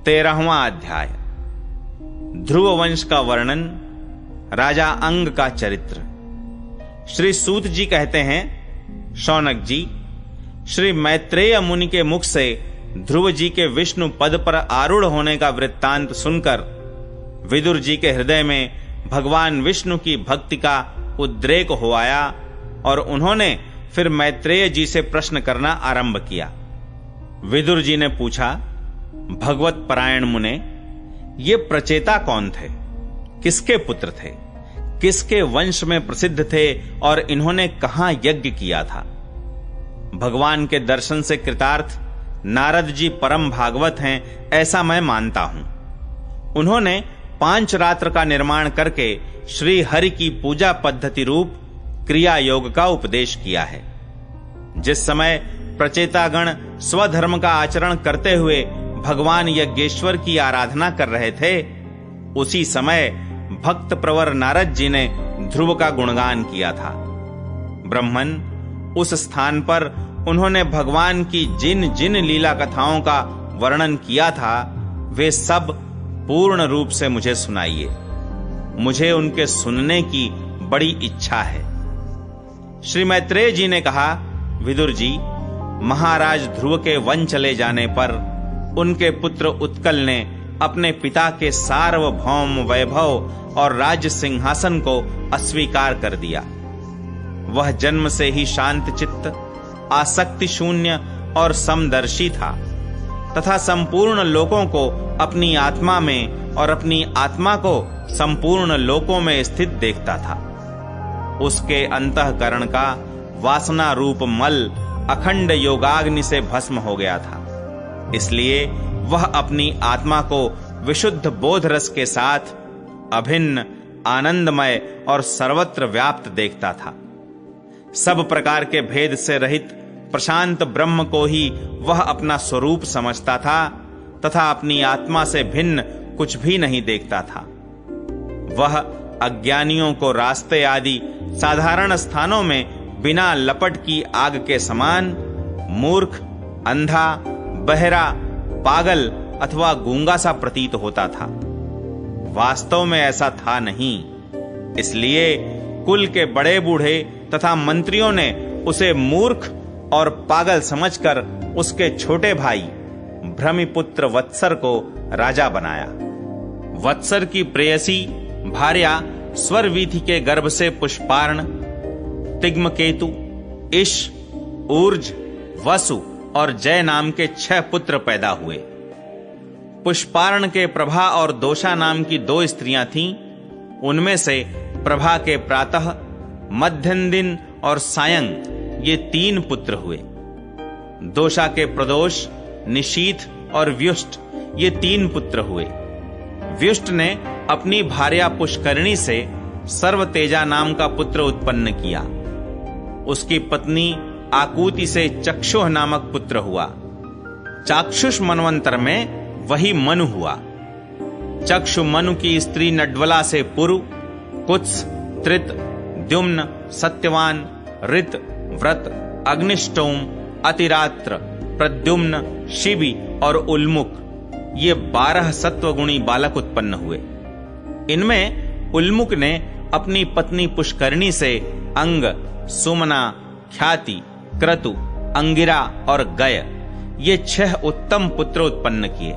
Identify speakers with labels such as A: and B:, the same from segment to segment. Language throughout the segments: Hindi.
A: 13वां अध्याय। ध्रुव वंश का वर्णन, राजा अंग का चरित्र। श्री सूत जी कहते हैं, शौनक जी, श्री मैत्रेय मुनि के मुख से ध्रुव जी के विष्णु पद पर आरूढ़ होने का वृत्तांत सुनकर विदुर जी के हृदय में भगवान विष्णु की भक्ति का उद्रेक हो आया और उन्होंने फिर मैत्रेय जी से प्रश्न करना आरंभ किया। विदुर जी ने पूछा, भगवत परायण मुने, ये प्रचेता कौन थे? किसके पुत्र थे? किसके वंश में प्रसिद्ध थे और इन्होंने कहां यज्ञ किया था? भगवान के दर्शन से कृतार्थ नारद जी परम भागवत हैं, ऐसा मैं मानता हूं। उन्होंने 5 रात्र का निर्माण करके श्री हरि की पूजा पद्धति रूप क्रिया योग का उपदेश किया है। जिस समय प्रचेतागण स्वधर्म का आचरण करते हुए भगवान यज्ञेश्वर की आराधना कर रहे थे, उसी समय भक्त प्रवर नारद जी ने ध्रुव का गुणगान किया था। ब्रह्मन, उस स्थान पर उन्होंने भगवान की जिन जिन लीला कथाओं का वर्णन किया था, वे सब पूर्ण रूप से मुझे सुनाइए। मुझे उनके सुनने की बड़ी इच्छा है। श्री मैत्रेय जी ने कहा, विदुर जी, महाराज ध्रुव के वन चले जाने पर उनके पुत्र उत्कल ने अपने पिता के सार्वभौम वैभव और राज्य सिंहासन को अस्वीकार कर दिया। वह जन्म से ही शांत चित्त, आसक्ति शून्य और समदर्शी था तथा संपूर्ण लोकों को अपनी आत्मा में और अपनी आत्मा को संपूर्ण लोकों में स्थित देखता था। उसके अंतःकरण का वासना रूप मल अखंड योगाग्नि से भस्म हो गया था। इसलिए वह अपनी आत्मा को विशुद्ध बोध रस के साथ अभिन्न, आनंदमय और सर्वत्र व्याप्त देखता था। सब प्रकार के भेद से रहित प्रशांत ब्रह्म को ही वह अपना स्वरूप समझता था तथा अपनी आत्मा से भिन्न कुछ भी नहीं देखता था। वह अज्ञानियों को रास्ते आदि साधारण स्थानों में बिना लपट की आग के समान मूर्ख, अंधा, बहरा, पागल अथवा गूंगा सा प्रतीत होता था। वास्तव में ऐसा था नहीं। इसलिए कुल के बड़े बूढ़े तथा मंत्रियों ने उसे मूर्ख और पागल समझकर उसके छोटे भाई भ्रमिपुत्र वत्सर को राजा बनाया। वत्सर की प्रेयसी भार्या स्वरवीथि के गर्भ से पुष्पार्ण, तिग्मकेतु, इश, ऊर्ज, वसु और जय नाम के 6 पुत्र पैदा हुए। पुष्पार्ण के प्रभा और दोषा नाम की 2 स्त्रियां थीं। उनमें से प्रभा के प्रातः, मध्यम दिन और सायं ये 3 पुत्र हुए। दोषा के प्रदोष, निशीथ और व्युष्ट ये 3 पुत्र हुए। व्युष्ट ने अपनी भार्या पुष्करिणी से सर्वतेजा नाम का पुत्र उत्पन्न किया। उसकी पत्नी आकूति से चक्षुः नामक पुत्र हुआ। चाक्षुष मनवंतर में वही मनु हुआ। चक्षु मनु की स्त्री नड्वला से पुरु, कुत्स, त्रित, द्युम्न, सत्यवान, ऋत, व्रत, अग्निष्टोम, अतिरात्र, प्रद्युम्न, शिबि और उल्मुख ये 12 सत्वगुणी बालक उत्पन्न हुए। इनमें उल्मुख ने अपनी पत्नी पुष्करिणी से अंग, सुमना, ख्याति, क्रतु, अंगिरा और गय ये 6 उत्तम पुत्र उत्पन्न किए।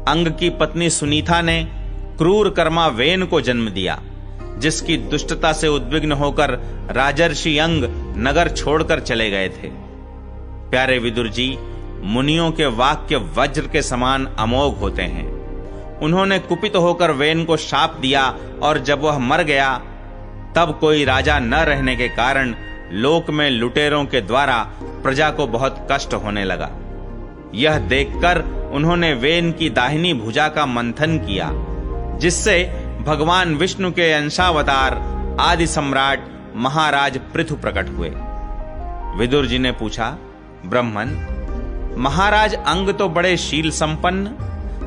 A: अंग की पत्नी सुनीता ने क्रूर कर्मा वेन को जन्म दिया, जिसकी दुष्टता से उद्विग्न होकर राजर्षि अंग नगर छोड़कर चले गए थे। प्यारे विदुर जी, मुनियों के वाक्य वज्र के समान अमोघ होते हैं। उन्होंने कुपित होकर वेन को शाप दिया और जब वह मर गया तब कोई राजा न रहने के कारण लोक में लुटेरों के द्वारा प्रजा को बहुत कष्ट होने लगा। यह देखकर उन्होंने वेन की दाहिनी भुजा का मंथन किया, जिससे भगवान विष्णु के अंशावतार आदि सम्राट महाराज पृथु प्रकट हुए। विदुर जी ने पूछा, ब्रह्मन, महाराज अंग तो बड़े शील संपन्न,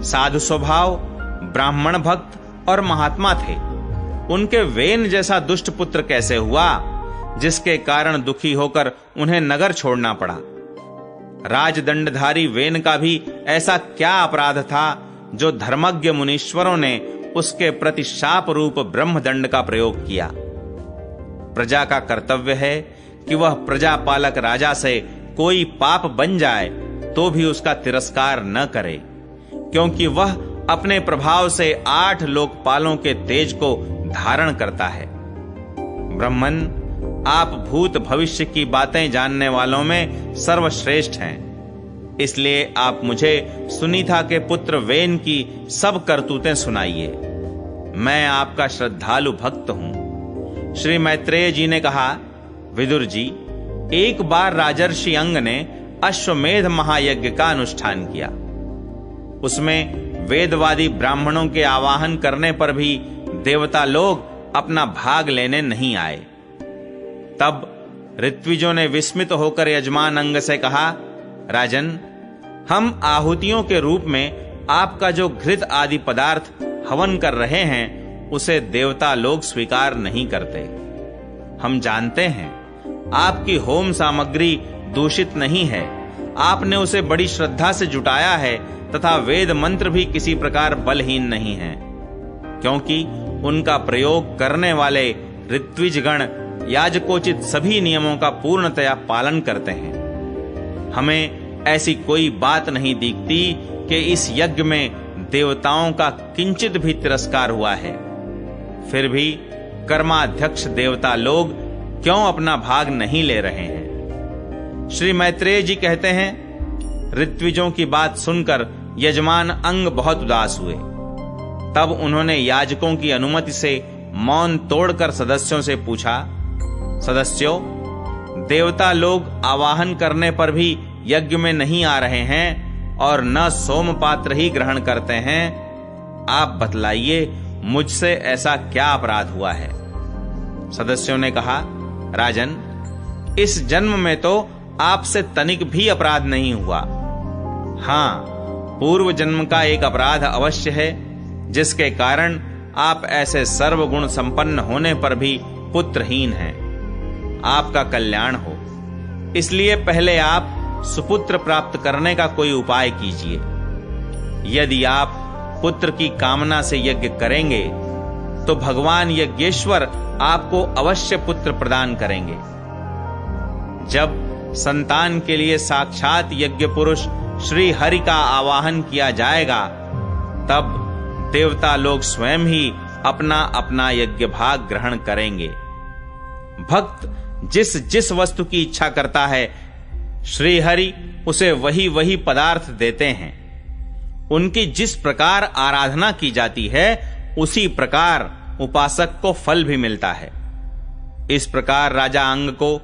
A: साधु स्वभाव, ब्राह्मण भक्त और महात्मा थे। उनके वेन जैसा दुष्ट पुत्र कैसे हुआ, जिसके कारण दुखी होकर उन्हें नगर छोड़ना पड़ा? राजदंडधारी वेन का भी ऐसा क्या अपराध था जो धर्मज्ञ मुनीश्वरों ने उसके प्रति शाप रूप ब्रह्मदंड का प्रयोग किया। प्रजा का कर्तव्य है कि वह प्रजापालक राजा से कोई पाप बन जाए तो भी उसका तिरस्कार न करे, क्योंकि वह अपने प्रभाव से 8 लोकपालों के तेज को धारण करता है। ब्रह्मन, आप भूत भविष्य की बातें जानने वालों में सर्वश्रेष्ठ हैं, इसलिए आप मुझे सुनीता के पुत्र वेन की सब करतूतें सुनाइए। मैं आपका श्रद्धालु भक्त हूं। श्री मैत्रेय जी ने कहा, विदुर जी, एक बार राजर्षि अंग ने अश्वमेध महायज्ञ का अनुष्ठान किया। उसमें वेदवादी ब्राह्मणों के आवाहन करने पर भी देवता लोग अपना भाग लेने नहीं आए। तब ऋत्विजों ने विस्मित होकर यजमान अंग से कहा, राजन, हम आहुतियों के रूप में आपका जो घृत आदि पदार्थ हवन कर रहे हैं उसे देवता लोग स्वीकार नहीं करते। हम जानते हैं आपकी होम सामग्री दूषित नहीं है, आपने उसे बड़ी श्रद्धा से जुटाया है तथा वेद मंत्र भी किसी प्रकार बलहीन नहीं है, क्योंकि उनका प्रयोग करने वाले ऋत्विजगण याजकोचित सभी नियमों का पूर्णतया पालन करते हैं। हमें ऐसी कोई बात नहीं दिखती कि इस यज्ञ में देवताओं का किंचित भी तिरस्कार हुआ है। फिर भी कर्माध्यक्ष देवता लोग क्यों अपना भाग नहीं ले रहे हैं? श्री मैत्रेय जी कहते हैं, ऋत्विजों की बात सुनकर यजमान अंग बहुत उदास हुए। तब उन्होंने याजकों की अनुमति से मौन तोड़कर सदस्यों से पूछा, सदस्यों, देवता लोग आवाहन करने पर भी यज्ञ में नहीं आ रहे हैं और न सोम पात्र ही ग्रहण करते हैं। आप बतलाइए, मुझसे ऐसा क्या अपराध हुआ है? सदस्यों ने कहा, राजन, इस जन्म में तो आपसे तनिक भी अपराध नहीं हुआ। हां, पूर्व जन्म का एक अपराध अवश्य है, जिसके कारण आप ऐसे सर्वगुण संपन्न होने पर भी पुत्रहीन हैं। आपका कल्याण हो, इसलिए पहले आप सुपुत्र प्राप्त करने का कोई उपाय कीजिए। यदि आप पुत्र की कामना से यज्ञ करेंगे तो भगवान यज्ञेश्वर आपको अवश्य पुत्र प्रदान करेंगे। जब संतान के लिए साक्षात यज्ञ पुरुष श्री हरि का आवाहन किया जाएगा, तब देवता लोग स्वयं ही अपना अपना यज्ञ भाग ग्रहण करेंगे। भक्त जिस जिस वस्तु की इच्छा करता है, श्री हरि उसे वही वही पदार्थ देते हैं। उनकी जिस प्रकार आराधना की जाती है, उसी प्रकार उपासक को फल भी मिलता है। इस प्रकार राजा अंग को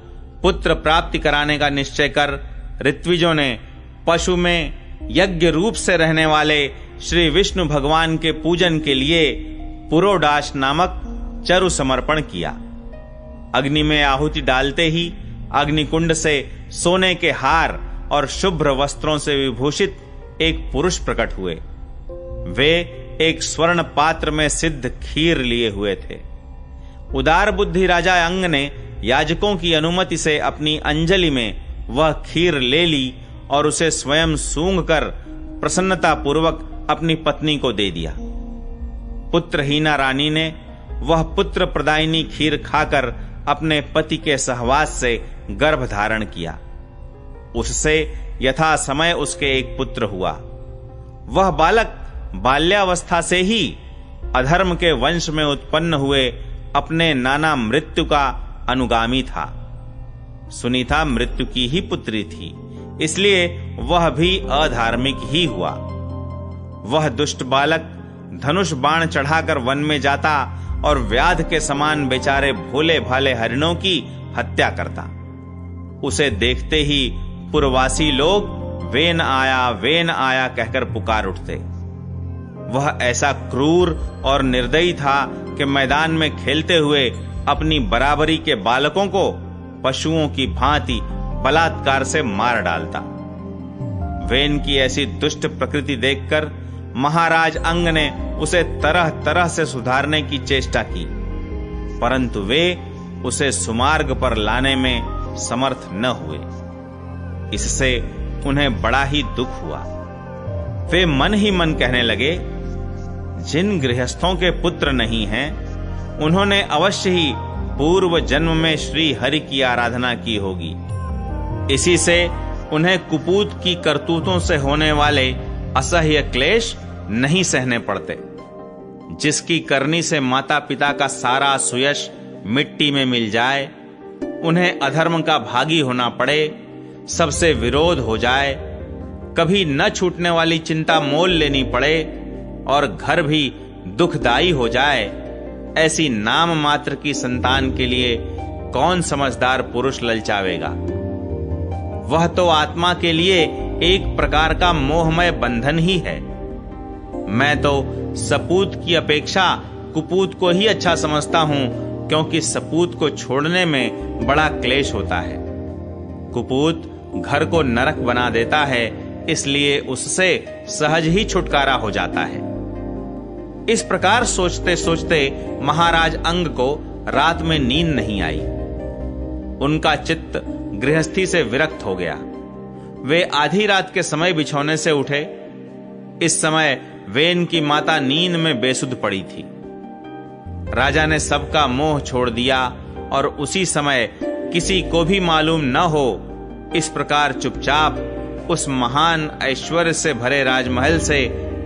A: पुत्र प्राप्ति कराने का निश्चय कर ऋत्विजों ने पशु में यज्ञ रूप से रहने वाले श्री विष्णु भगवान के पूजन के लिए पुरोडाश नामक चरु समर्पण किया। अग्नि में आहुति डालते ही अग्निकुंड से सोने के हार और शुभ्र वस्त्रों से विभूषित एक पुरुष प्रकट हुए। वे एक स्वर्ण पात्र में सिद्ध खीर लिए हुए थे। उदार बुद्धि राजा अंग ने याजकों की अनुमति से अपनी अंजलि में वह खीर ले ली और उसे स्वयं सूंघकर प्रसन्नता पूर्वक अपनी पत्नी को दे दिया। पुत्रहीना रानी ने वह पुत्र प्रदायिनी खीर खाकर अपने पति के सहवास से गर्भ धारण किया। उससे यथा समय उसके एक पुत्र हुआ। वह बालक बाल्यावस्था से ही अधर्म के वंश में उत्पन्न हुए अपने नाना मृत्यु का अनुगामी था। सुनीता मृत्यु की ही पुत्री थी, इसलिए वह भी अधार्मिक ही हुआ। वह दुष्ट बालक धनुष बाण चढ़ाकर वन में जाता और व्याध के समान बेचारे भोले भाले हरिणों की हत्या करता। उसे देखते ही पुरवासी लोग वेन आया कहकर पुकार उठते। वह ऐसा क्रूर और निर्दयी था कि मैदान में खेलते हुए अपनी बराबरी के बालकों को पशुओं की भांति बलात्कार से मार डालता। वेन की ऐसी दुष्ट प्रकृति देखकर महाराज अंग ने उसे तरह तरह से सुधारने की चेष्टा की, परंतु वे उसे सुमार्ग पर लाने में समर्थ न हुए। इससे उन्हें बड़ा ही दुख हुआ। वे मन ही मन कहने लगे, जिन गृहस्थों के पुत्र नहीं हैं, उन्होंने अवश्य ही पूर्व जन्म में श्री हरि की आराधना की होगी। इसी से उन्हें कुपूत की करतूतों से होने वाले असह्य क्लेश नहीं सहने पड़ते। जिसकी करनी से माता पिता का सारा सुयश मिट्टी में मिल जाए, उन्हें अधर्म का भागी होना पड़े, सबसे विरोध हो जाए, कभी न छूटने वाली चिंता मोल लेनी पड़े और घर भी दुखदाई हो जाए, ऐसी नाम मात्र की संतान के लिए कौन समझदार पुरुष ललचावेगा। वह तो आत्मा के लिए एक प्रकार का मोहमय बंधन ही है। मैं तो सपूत की अपेक्षा कुपूत को ही अच्छा समझता हूं, क्योंकि सपूत को छोड़ने में बड़ा क्लेश होता है। कुपूत घर को नरक बना देता है, इसलिए उससे सहज ही छुटकारा हो जाता है। इस प्रकार सोचते सोचते महाराज अंग को रात में नींद नहीं आई। उनका चित्त गृहस्थी से विरक्त हो गया। वे आधी रात के समय बिछौने से उठे। इस समय वेन की माता नींद में बेसुध पड़ी थी। राजा ने सबका मोह छोड़ दिया और उसी समय किसी को भी मालूम न हो, इस प्रकार चुपचाप उस महान ऐश्वर्य से भरे राजमहल से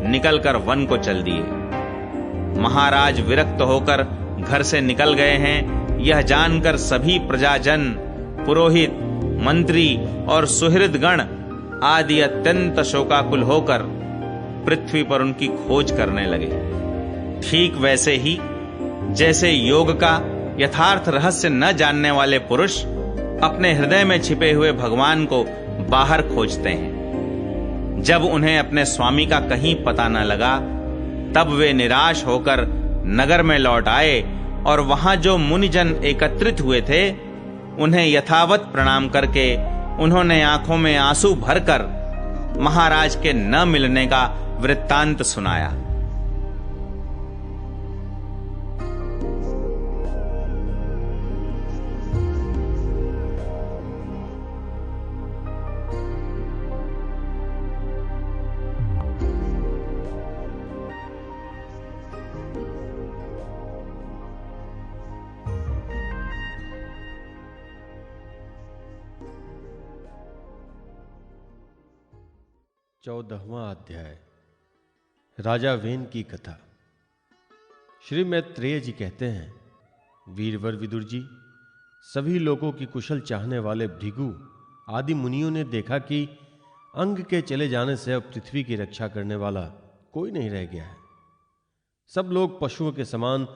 A: निकलकर वन को चल दिए। महाराज विरक्त होकर घर से निकल गए हैं, यह जानकर सभी प्रजाजन, पुरोहित, मंत्री और सुहृदगण आदि अत्यंत शोकाकुल होकर पृथ्वी पर उनकी खोज करने लगे। ठीक वैसे ही जैसे योग का यथार्थ रहस्य न जानने वाले पुरुष अपने हृदय में छिपे हुए भगवान को बाहर खोजते हैं। जब उन्हें अपने स्वामी का कहीं पता न लगा, तब वे निराश होकर नगर में लौट आए और वहां जो मुनिजन एकत्रित हुए थे, उन्हें यथावत प्रणाम करके उन्होंने आंखों में आंसू भरकर महाराज के न मिलने का वृत्तांत सुनाया।
B: चौदहवां अध्याय। राजा वेन की कथा। श्री मैत्रेय जी कहते हैं, वीरवर विदुर जी, सभी लोगों की कुशल चाहने वाले भृगु आदि मुनियों ने देखा कि अंग के चले जाने से अब पृथ्वी की रक्षा करने वाला कोई नहीं रह गया है। सब लोग पशुओं के समान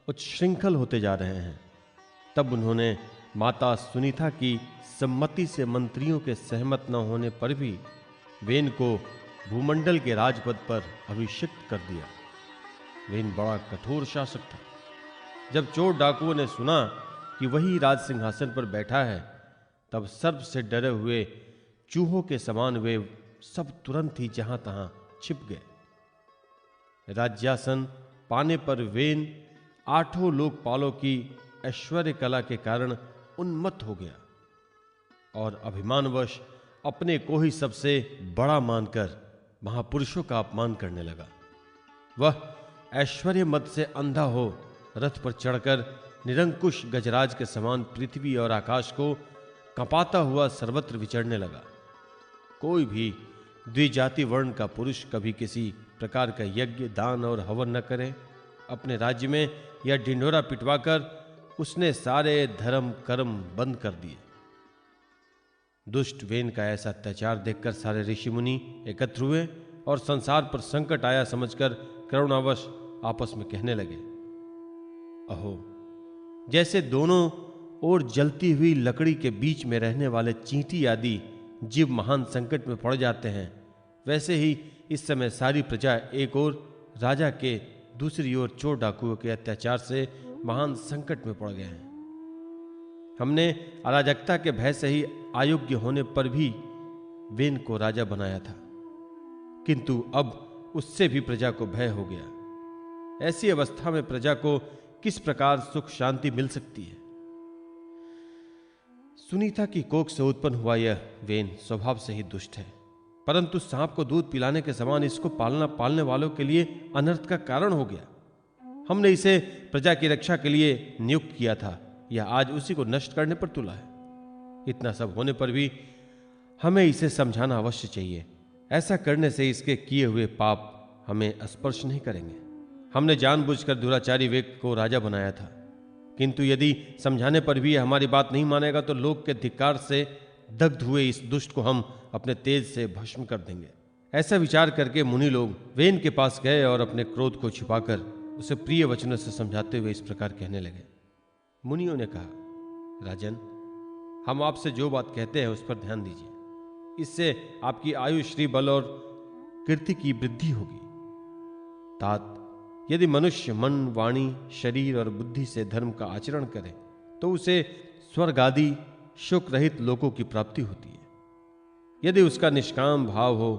B: उच्छृंखल होते जा रहे हैं। तब उन्होंने माता सुनीता की सम्मति से मंत्रियों के सहमत न होने पर भी वेन को भूमंडल के राजपद पर अभिषिक्त कर दिया। वेन बड़ा कठोर शासक था। जब चोर डाकुओं ने सुना कि वही राज सिंहासन पर बैठा है, तब सर्प से डरे हुए चूहों के समान वे सब तुरंत ही जहां तहां छिप गए। राज्यासन पाने पर वेन 8 लोकपालों की ऐश्वर्य कला के कारण उन्मत्त हो गया और अभिमानवश अपने को ही सबसे बड़ा मानकर महापुरुषों का अपमान करने लगा। वह ऐश्वर्य मद से अंधा हो रथ पर चढ़कर निरंकुश गजराज के समान पृथ्वी और आकाश को कंपाता हुआ सर्वत्र विचरने लगा। कोई भी द्विजाति वर्ण का पुरुष कभी किसी प्रकार का यज्ञ, दान और हवन न करे। अपने राज्य में यह ढिंढोरा पिटवाकर उसने सारे धर्म कर्म बंद कर दिए। दुष्ट वेन का ऐसा अत्याचार देखकर सारे ऋषि मुनि एकत्र हुए और संसार पर संकट आया समझकर करुणावश आपस में कहने लगे, अहो, जैसे दोनों ओर जलती हुई लकड़ी के बीच में रहने वाले चींटी आदि जीव महान संकट में पड़ जाते हैं, वैसे ही इस समय सारी प्रजा एक ओर राजा के, दूसरी ओर चोर डाकुओं के अत्याचार से महान संकट में पड़ गए हैं। हमने अराजकता के भय से ही अयोग्य होने पर भी वेन को राजा बनाया था, किंतु अब उससे भी प्रजा को भय हो गया। ऐसी अवस्था में प्रजा को किस प्रकार सुख शांति मिल सकती है? सुनीता की कोख से उत्पन्न हुआ यह वेन स्वभाव से ही दुष्ट है। परंतु सांप को दूध पिलाने के समान इसको पालने वालों के लिए अनर्थ का कारण हो गया। हमने इसे प्रजा की रक्षा के लिए नियुक्त किया था, यह आज उसी को नष्ट करने पर तुला है। इतना सब होने पर भी हमें इसे समझाना अवश्य चाहिए। ऐसा करने से इसके किए हुए पाप हमें स्पर्श नहीं करेंगे। हमने जानबूझकर दुराचारी व्यक्ति को राजा बनाया था, किंतु यदि समझाने पर भी हमारी बात नहीं मानेगा तो लोक के धिक्कार से दग्ध हुए इस दुष्ट को हम अपने तेज से भस्म कर देंगे। ऐसा विचार करके मुनि लोग वेन के पास गए और अपने क्रोध को छिपाकर उसे प्रिय वचनों से समझाते हुए इस प्रकार कहने लगे। मुनियों ने कहा, राजन, हम आपसे जो बात कहते हैं उस पर ध्यान दीजिए। इससे आपकी आयु, श्री बल और कीर्ति की वृद्धि होगी। तात, यदि मनुष्य मन, वाणी, शरीर और बुद्धि से धर्म का आचरण करे तो उसे स्वर्ग आदि शोक रहित लोकों की प्राप्ति होती है। यदि उसका निष्काम भाव हो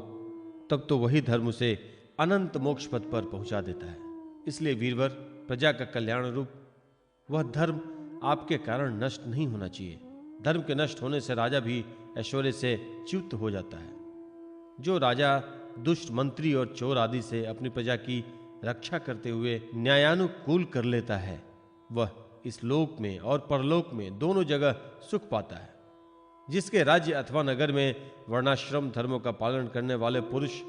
B: तब तो वही धर्म उसे अनंत मोक्ष पद पर पहुंचा देता है। इसलिए वीरवर, प्रजा का कल्याण रूप वह धर्म आपके कारण नष्ट नहीं होना चाहिए। धर्म के नष्ट होने से राजा भी ऐश्वर्य से च्युत हो जाता है। जो राजा दुष्ट मंत्री और चोर आदि से अपनी प्रजा की रक्षा करते हुए न्यायानुकूल कर लेता है, वह इस लोक में और परलोक में दोनों जगह सुख पाता है। जिसके राज्य अथवा नगर में वर्णाश्रम धर्मों का पालन करने वाले पुरुष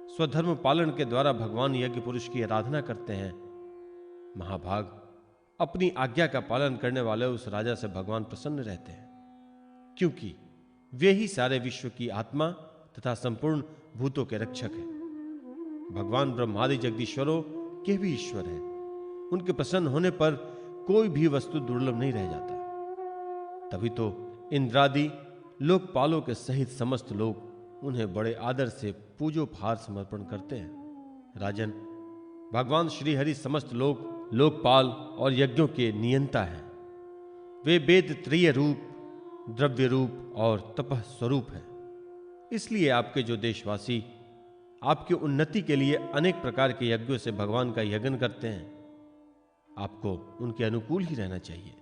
B: स्वधर्म पालन के द्वारा भगवान यज्ञ पुरुष की आराधना करते हैं, महाभाग, अपनी आज्ञा का पालन करने वाले उस राजा से भगवान प्रसन्न रहते हैं, क्योंकि वे ही सारे विश्व की आत्मा तथा संपूर्ण भूतों के रक्षक हैं। भगवान ब्रह्मादि जगदीश्वरों के भी ईश्वर हैं। उनके प्रसन्न होने पर कोई भी वस्तु दुर्लभ नहीं रह जाता। तभी तो इंद्रादि लोकपालों के सहित समस्त लोग उन्हें बड़े आदर से पूजो भार समर्पण करते हैं। राजन, भगवान श्री हरि समस्त लोकपाल और यज्ञों के नियंता हैं। वे वेद त्रय रूप, द्रव्य रूप और तपः स्वरूप हैं। इसलिए आपके जो देशवासी आपकी उन्नति के लिए अनेक प्रकार के यज्ञों से भगवान का यज्ञ करते हैं, आपको उनके अनुकूल ही रहना चाहिए।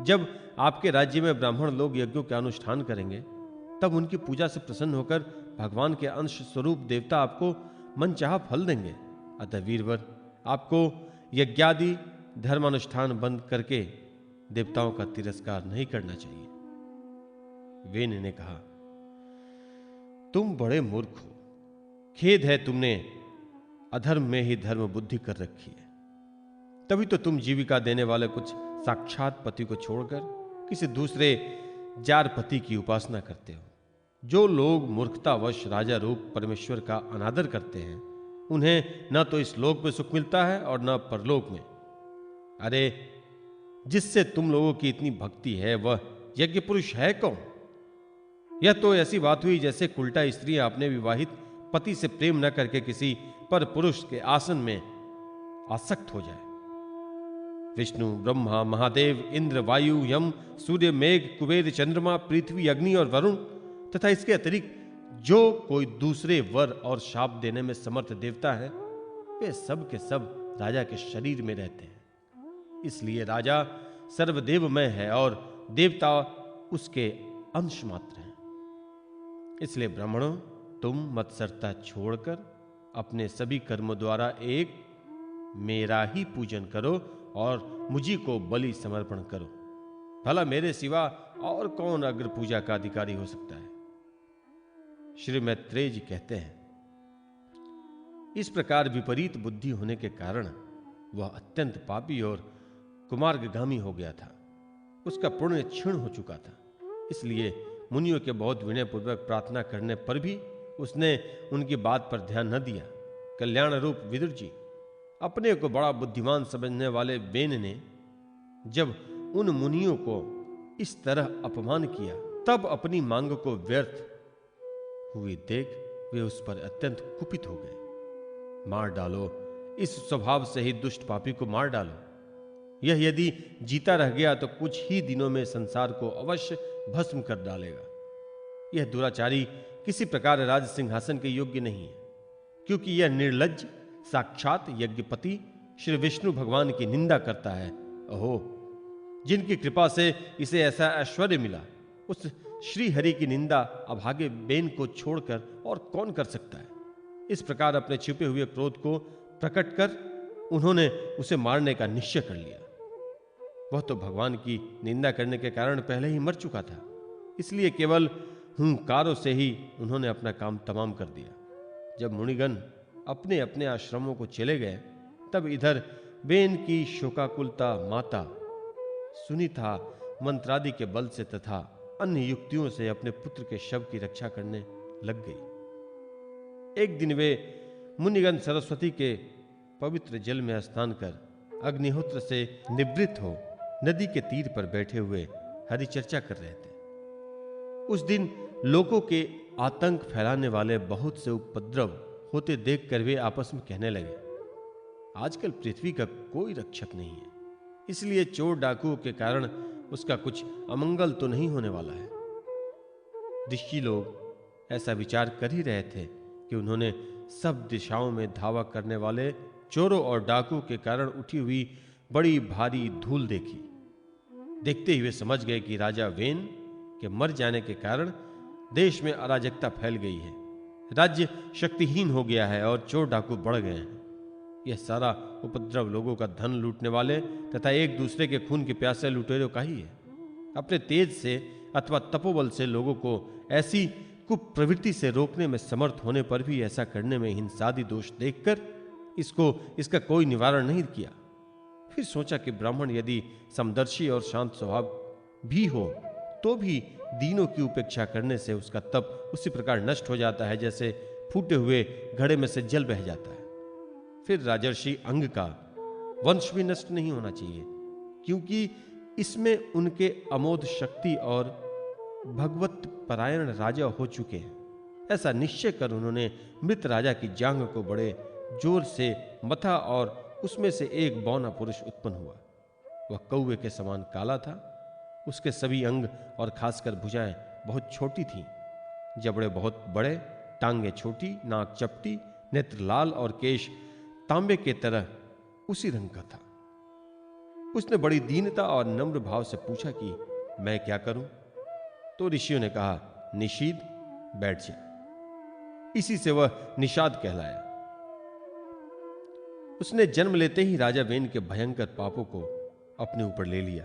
B: जब आपके राज्य में ब्राह्मण लोग यज्ञों का अनुष्ठान करेंगे तब उनकी पूजा से प्रसन्न होकर भगवान के अंश स्वरूप देवता आपको मनचाहा फल देंगे। अतः वीरवर, आपको यज्ञादि धर्मानुष्ठान बंद करके देवताओं का तिरस्कार नहीं करना चाहिए। वेन ने कहा, तुम बड़े मूर्ख हो। खेद है, तुमने अधर्म में ही धर्म बुद्धि कर रखी है। तभी तो तुम जीविका देने वाले कुछ साक्षात पति को छोड़कर किसी दूसरे जार पति की उपासना करते हो। जो लोग मूर्खतावश राजा रूप परमेश्वर का अनादर करते हैं, उन्हें न तो इस लोक में सुख मिलता है और न परलोक में। अरे, जिससे तुम लोगों की इतनी भक्ति है वह यज्ञ पुरुष है कौन? यह तो ऐसी बात हुई जैसे उल्टा स्त्री अपने विवाहित पति से प्रेम न करके किसी पर पुरुष के आसन में आसक्त हो जाए। विष्णु, ब्रह्मा, महादेव, इंद्र, वायु, यम, सूर्य, मेघ, कुबेर, चंद्रमा, पृथ्वी, अग्नि और वरुण तथा इसके अतिरिक्त जो कोई दूसरे वर और शाप देने में समर्थ देवता है, वे सब के सब राजा के शरीर में रहते हैं। इसलिए राजा सर्वदेवमय है और देवता उसके अंश मात्र हैं। इसलिए ब्राह्मणों, तुम मत्सरता छोड़कर अपने सभी कर्मों द्वारा एक मेरा ही पूजन करो और मुझी को बलि समर्पण करो। भला मेरे सिवा और कौन अग्र पूजा का अधिकारी हो सकता है? श्री मैत्रेय जी कहते हैं, इस प्रकार विपरीत बुद्धि होने के कारण वह अत्यंत पापी और कुमार्गगामी हो गया था। उसका पुण्य क्षीण हो चुका था। इसलिए मुनियों के बहुत विनयपूर्वक प्रार्थना करने पर भी उसने उनकी बात पर ध्यान न दिया। कल्याण रूप विदुर जी, अपने को बड़ा बुद्धिमान समझने वाले वेन ने जब उन मुनियों को इस तरह अपमान किया, तब अपनी मांग को व्यर्थ हुई देख वे उस पर अत्यंत कुपित हो गए। मार डालो, इस स्वभाव से ही दुष्ट पापी को मार डालो। यह यदि जीता रह गया तो कुछ ही दिनों में संसार को अवश्य भस्म कर डालेगा। यह दुराचारी किसी प्रकार राज सिंहासन के योग्य नहीं है, क्योंकि यह निर्लज्ज साक्षात यज्ञपति श्री विष्णु भगवान की निंदा करता है। अहो, जिनकी कृपा से इसे ऐसा ऐश्वर्य मिला, उस श्री हरि की निंदा अभागे बेन को छोड़कर और कौन कर सकता है। इस प्रकार अपने छिपे हुए क्रोध को प्रकट कर उन्होंने उसे मारने का निश्चय कर लिया। वह तो भगवान की निंदा करने के कारण पहले ही मर चुका था, इसलिए केवल हुंकारों से ही उन्होंने अपना काम तमाम कर दिया। जब मुनिगण अपने अपने आश्रमों को चले गए, तब इधर बेन की शोकाकुलता माता सुनीता मंत्रादि के बल से तथा अन्य युक्तियों से अपने पुत्र के शव की रक्षा करने लग गई। एक दिन वे मुनिगण सरस्वती के पवित्र जल में स्नान कर अग्निहोत्र से निवृत्त हो नदी के तीर पर बैठे हुए हरि चर्चा कर रहे थे। उस दिन लोगों के आतंक फैलाने वाले बहुत से उपद्रव होते देखकर वे आपस में कहने लगे, आजकल पृथ्वी का कोई रक्षक नहीं है, इसलिए चोर डाकुओं के कारण उसका कुछ अमंगल तो नहीं होने वाला है। ऋषि लोग ऐसा विचार कर ही रहे थे कि उन्होंने सब दिशाओं में धावा करने वाले चोरों और डाकुओं के कारण उठी हुई बड़ी भारी धूल देखी। देखते ही वे समझ गए कि राजा वेन के मर जाने के कारण देश में अराजकता फैल गई है, राज्य शक्तिहीन हो गया है और चोर डाकू बढ़ गए हैं। यह सारा उपद्रव लोगों का धन लूटने वाले तथा एक दूसरे के खून के प्यासे लुटेरों का ही है। अपने तेज से अथवा तपोबल से लोगों को ऐसी कुप्रवृत्ति से रोकने में समर्थ होने पर भी ऐसा करने में हिंसादि दोष देखकर इसका कोई निवारण नहीं किया। फिर सोचा कि ब्राह्मण यदि समदर्शी और शांत स्वभाव भी हो तो भी दीनों की उपेक्षा करने से उसका तप उसी प्रकार नष्ट हो जाता है जैसे फूटे हुए घड़े में से जल बह जाता है। फिर राजर्षि अंग का वंश भी नष्ट नहीं होना चाहिए, क्योंकि इसमें उनके अमोघ शक्ति और भगवत परायण राजा हो चुके हैं। ऐसा निश्चय कर उन्होंने मृत राजा की जांघ को बड़े जोर से मथा और उसमें से एक बौना पुरुष उत्पन्न हुआ। वह कौवे के समान काला था, उसके सभी अंग और खासकर भुजाएं बहुत छोटी थीं, जबड़े बहुत बड़े, टांगे छोटी, नाक चपटी, नेत्र लाल और केश तांबे के तरह उसी रंग का था। उसने बड़ी दीनता और नम्र भाव से पूछा कि मैं क्या करूं? तो ऋषियों ने कहा, निषीद, बैठ जा। इसी से वह निषाद कहलाया। उसने जन्म लेते ही राजा वेन के भयंकर पापों को अपने ऊपर ले लिया,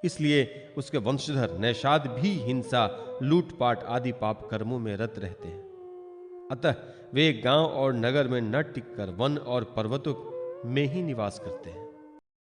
B: इसलिए उसके वंशधर नैषाद भी हिंसा, लूटपाट आदि पाप कर्मों में रत रहते हैं। अतः वे गांव और नगर में न टिककर वन और पर्वतों में ही निवास करते हैं।